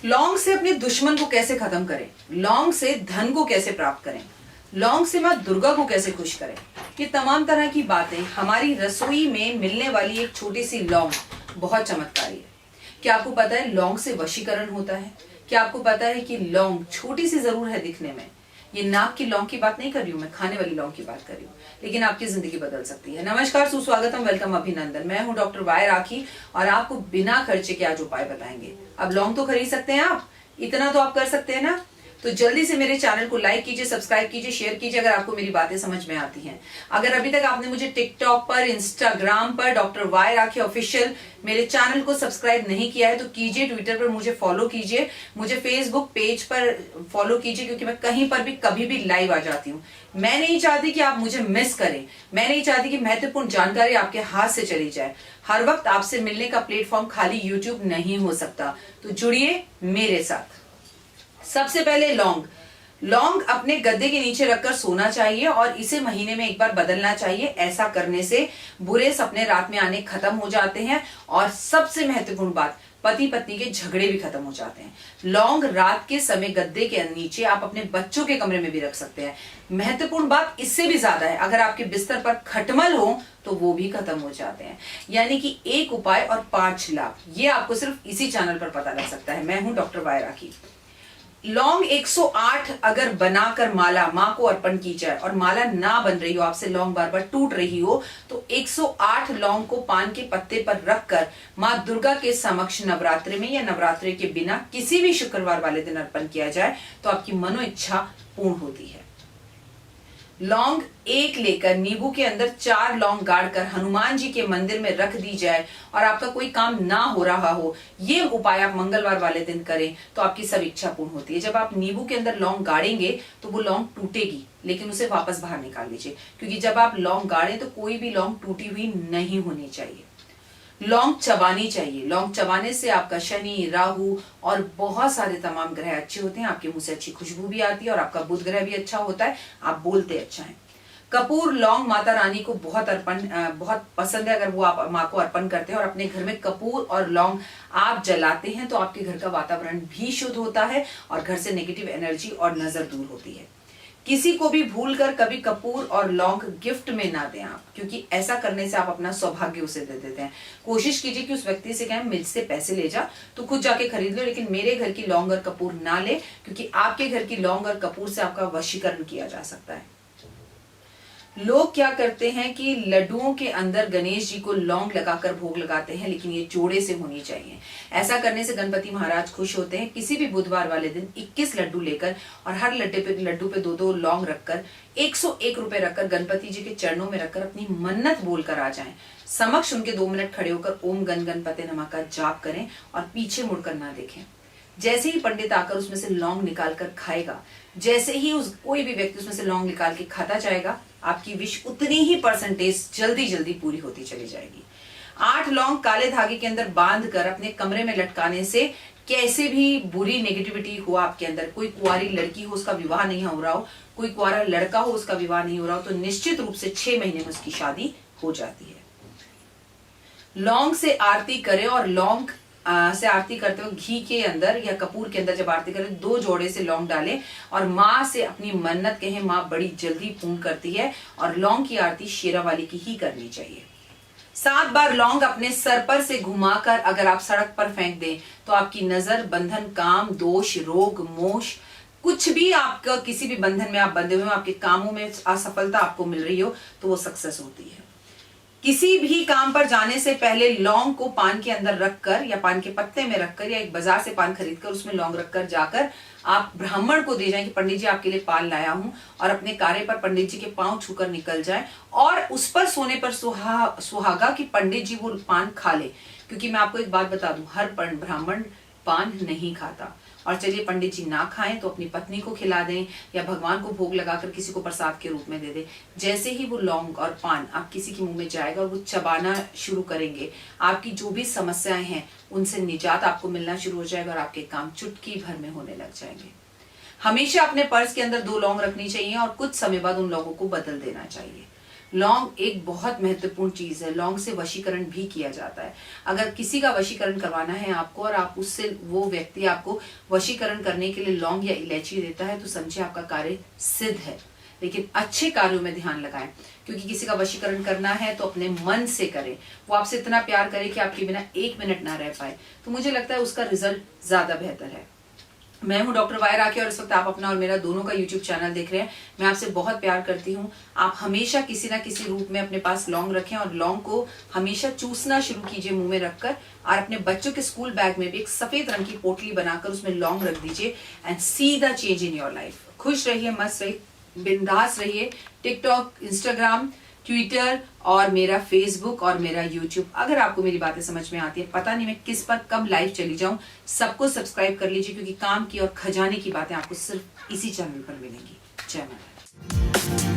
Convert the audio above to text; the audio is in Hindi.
लौंग से अपने दुश्मन को कैसे खत्म करें, लौंग से धन को कैसे प्राप्त करें, लौंग से मां दुर्गा को कैसे खुश करें, ये तमाम तरह की बातें हमारी रसोई में मिलने वाली एक छोटी सी लौंग बहुत चमत्कारी है। क्या आपको पता है लौंग से वशीकरण होता है? क्या आपको पता है कि लौंग छोटी सी जरूर है दिखने में, ये नाक की लौंग की बात नहीं कर रही हूं मैं, खाने वाली लौंग की बात कर रही हूँ, लेकिन आपकी जिंदगी बदल सकती है। नमस्कार, सुस्वागतम, वेलकम, अभिनंदन। मैं हूं डॉक्टर वाई राखी और आपको बिना खर्चे के आज उपाय बताएंगे। अब लौंग तो खरीद सकते हैं आप, इतना तो आप कर सकते हैं ना, तो जल्दी से मेरे चैनल को लाइक कीजिए, सब्सक्राइब कीजिए, शेयर कीजिए अगर आपको मेरी बातें समझ में आती हैं। अगर अभी तक आपने मुझे टिकटॉक पर, इंस्टाग्राम पर डॉक्टर वाई राखी ऑफिशियल मेरे चैनल को सब्सक्राइब नहीं किया है तो कीजिए, ट्विटर पर मुझे फॉलो कीजिए, मुझे फेसबुक पेज पर फॉलो कीजिए, क्योंकि मैं कहीं पर भी कभी भी लाइव आ जाती हूँ। मैं नहीं चाहती कि आप मुझे मिस करें, मैं नहीं चाहती कि महत्वपूर्ण जानकारी आपके हाथ से चली जाए। हर वक्त आपसे मिलने का प्लेटफॉर्म खाली यूट्यूब नहीं हो सकता, तो जुड़िए मेरे साथ। सबसे पहले लौंग अपने गद्दे के नीचे रखकर सोना चाहिए और इसे महीने में एक बार बदलना चाहिए। ऐसा करने से बुरे सपने रात में आने खत्म हो जाते हैं और सबसे महत्वपूर्ण बात, पति पत्नी के झगड़े भी खत्म हो जाते हैं। लौंग रात के समय गद्दे के नीचे आप अपने बच्चों के कमरे में भी रख सकते हैं। महत्वपूर्ण बात इससे भी ज्यादा है, अगर आपके बिस्तर पर खटमल हो तो वो भी खत्म हो जाते हैं। यानी कि एक उपाय और 5 लाभ, ये आपको सिर्फ इसी चैनल पर पता लग सकता है। मैं हूं डॉक्टर वाई राखी। लौंग 108 अगर बनाकर माला मां को अर्पण की जाए और माला ना बन रही हो, आपसे लौंग बार बार टूट रही हो, तो 108 लौंग को पान के पत्ते पर रखकर मां दुर्गा के समक्ष नवरात्रि में या नवरात्रि के बिना किसी भी शुक्रवार वाले दिन अर्पण किया जाए तो आपकी मनो इच्छा पूर्ण होती है। लौंग 1 लेकर नींबू के अंदर 4 लौंग गाड़कर हनुमान जी के मंदिर में रख दी जाए और आपका कोई काम ना हो रहा हो, ये उपाय आप मंगलवार वाले दिन करें तो आपकी सब इच्छा पूर्ण होती है। जब आप नींबू के अंदर लौंग गाड़ेंगे तो वो लौंग टूटेगी, लेकिन उसे वापस बाहर निकाल लीजिए, क्योंकि जब आप लौंग गाड़ें तो कोई भी लौंग टूटी हुई नहीं होनी चाहिए। लौंग चबानी चाहिए, लौंग चबाने से आपका शनि, राहु और बहुत सारे तमाम ग्रह अच्छे होते हैं, आपके मुंह से अच्छी खुशबू भी आती है और आपका बुध ग्रह भी अच्छा होता है, आप बोलते अच्छा है। कपूर लौंग माता रानी को बहुत पसंद है। अगर वो आप माँ को अर्पण करते हैं और अपने घर में कपूर और लौंग आप जलाते हैं तो आपके घर का वातावरण भी शुद्ध होता है और घर से नेगेटिव एनर्जी और नजर दूर होती है। किसी को भी भूलकर कभी कपूर और लौंग गिफ्ट में ना दें आप, क्योंकि ऐसा करने से आप अपना सौभाग्य उसे दे देते हैं। कोशिश कीजिए कि उस व्यक्ति से कहें मुझसे पैसे ले जा, तो खुद जाके खरीद लो, लेकिन मेरे घर की लौंग और कपूर ना ले, क्योंकि आपके घर की लौंग और कपूर से आपका वशीकरण किया जा सकता है। लोग क्या करते हैं कि लड्डुओं के अंदर गणेश जी को लौंग लगाकर भोग लगाते हैं, लेकिन ये जोड़े से होनी चाहिए। ऐसा करने से गणपति महाराज खुश होते हैं। किसी भी बुधवार वाले दिन 21 लड्डू लेकर और हर लड्डू पे 2-2 लौंग रखकर 101 रुपए रखकर गणपति जी के चरणों में रखकर अपनी मन्नत बोलकर आ जाएं। समक्ष उनके 2 मिनट खड़े होकर ओम गण गणपते नमः का जाप करें और पीछे मुड़कर ना देखें। जैसे ही पंडित आकर उसमें से लौंग निकाल कर खाएगा, जैसे ही कोई भी व्यक्ति उसमें से लौंग निकाल के खाता जाएगा, आपकी विश उतनी ही परसेंटेज जल्दी पूरी होती चली जाएगी। 8 लौंग काले धागे के अंदर बांधकर अपने कमरे में लटकाने से कैसे भी बुरी नेगेटिविटी हो आपके अंदर, कोई कुंवारी लड़की हो उसका विवाह नहीं हो रहा हो, कोई कुंवारा लड़का हो उसका विवाह नहीं हो रहा हो, तो निश्चित रूप से 6 महीने में उसकी शादी हो जाती है। लौंग से आरती करें और लौंग से आरती करते हुए घी के अंदर या कपूर के अंदर जब आरती करें 2 जोड़े से लौंग डालें और माँ से अपनी मन्नत कहें, माँ बड़ी जल्दी पूर्ण करती है। और लौंग की आरती शेरा वाली की ही करनी चाहिए। 7 बार लौंग अपने सर पर से घुमाकर अगर आप सड़क पर फेंक दें तो आपकी नजर, बंधन, काम, दोष, रोग, मोश, कुछ भी आपका किसी भी बंधन में आप बंधे हुए हो, आपके कामों में असफलता आपको मिल रही हो तो वो सक्सेस होती है। किसी भी काम पर जाने से पहले लौंग को पान के अंदर रखकर या पान के पत्ते में रखकर या एक बाजार से पान खरीदकर उसमें लौंग रखकर जाकर आप ब्राह्मण को दे जाएं कि पंडित जी आपके लिए पान लाया हूं, और अपने कार्य पर पंडित जी के पांव छूकर निकल जाएं और उस पर सोने पर सुहागा कि पंडित जी वो पान खा ले। क्योंकि मैं आपको एक बात बता दूं, हर ब्राह्मण पान नहीं खाता। और चलिए पंडित जी ना खाएं तो अपनी पत्नी को खिला दें या भगवान को भोग लगाकर किसी को प्रसाद के रूप में दे दें। जैसे ही वो लौंग और पान आप किसी के मुंह में जाएगा और वो चबाना शुरू करेंगे, आपकी जो भी समस्याएं हैं उनसे निजात आपको मिलना शुरू हो जाएगा और आपके काम चुटकी भर में होने लग जाएंगे। हमेशा अपने पर्स के अंदर 2 लौंग रखनी चाहिए और कुछ समय बाद उन लोगों को बदल देना चाहिए। लौंग एक बहुत महत्वपूर्ण चीज है। लौंग से वशीकरण भी किया जाता है। अगर किसी का वशीकरण करवाना है आपको और आप उससे वो व्यक्ति आपको वशीकरण करने के लिए लौंग या इलायची देता है तो समझिए आपका कार्य सिद्ध है। लेकिन अच्छे कार्यों में ध्यान लगाएं, क्योंकि किसी का वशीकरण करना है तो अपने मन से करें। वो आपसे इतना प्यार करे कि आपके बिना 1 मिनट ना रह पाए, तो मुझे लगता है उसका रिजल्ट ज्यादा बेहतर है। मैं हूं डॉक्टर वाई राखी और इस वक्त आप अपना और मेरा दोनों का यूट्यूब चैनल देख रहे हैं। मैं आपसे बहुत प्यार करती हूं। आप हमेशा किसी ना किसी रूप में अपने पास लौंग रखें और लौंग को हमेशा चूसना शुरू कीजिए मुंह में रखकर, और अपने बच्चों के स्कूल बैग में भी एक सफेद रंग की पोटली बनाकर उसमें लौंग रख दीजिए and see the change in your life. खुश रहिए, मस्त रहिए, बिंदास रहिए। टिकटॉक, इंस्टाग्राम, ट्विटर और मेरा फेसबुक और मेरा यूट्यूब, अगर आपको मेरी बातें समझ में आती है, पता नहीं मैं किस पर कब लाइव चली जाऊं, सबको सब्सक्राइब कर लीजिए, क्योंकि काम की और खजाने की बातें आपको सिर्फ इसी चैनल पर मिलेंगी। जय माता।